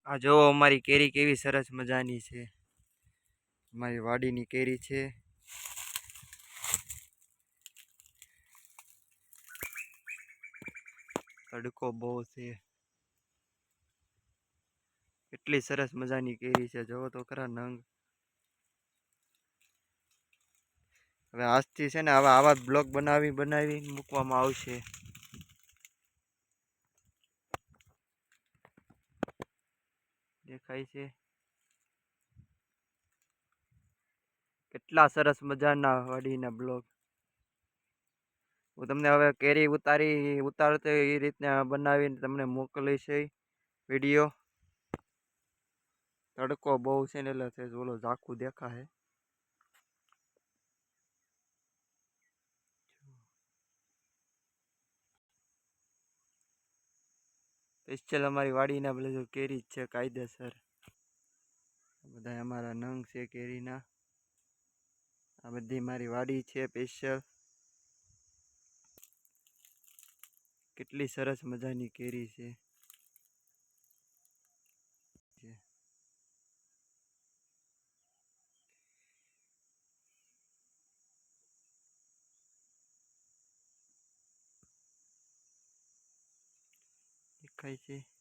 આ જો અમારી કેરી કેવી સરસ મજાની છે. અમારી વાડીની કેરી છે. તડકો બહુ છે. કેટલી સરસ મજાની કેરી છે, જોવો તો ખરા નંગ. હવે આજથી છે ને આવા જ બ્લોગ બનાવી મૂકવામાં આવશે. દેખાય છે કેટલા સરસ મજાના વાડીના બ્લોગ. હું તમને હવે કેરી ઉતારતો એ રીતના બનાવીને તમને મોકલીશ વિડીયો. તડકો બહુ છે ને એટલે ઓલો ઝાખું દેખાય. સ્પેશિયલ અમારી વાડીના બધું કેરી જ છે કાયદેસર. બધા અમારા નંગ છે કેરીના. આ બધી મારી વાડી છે સ્પેશિયલ. કેટલી સરસ મજાની કેરી છે. દેખાય છે.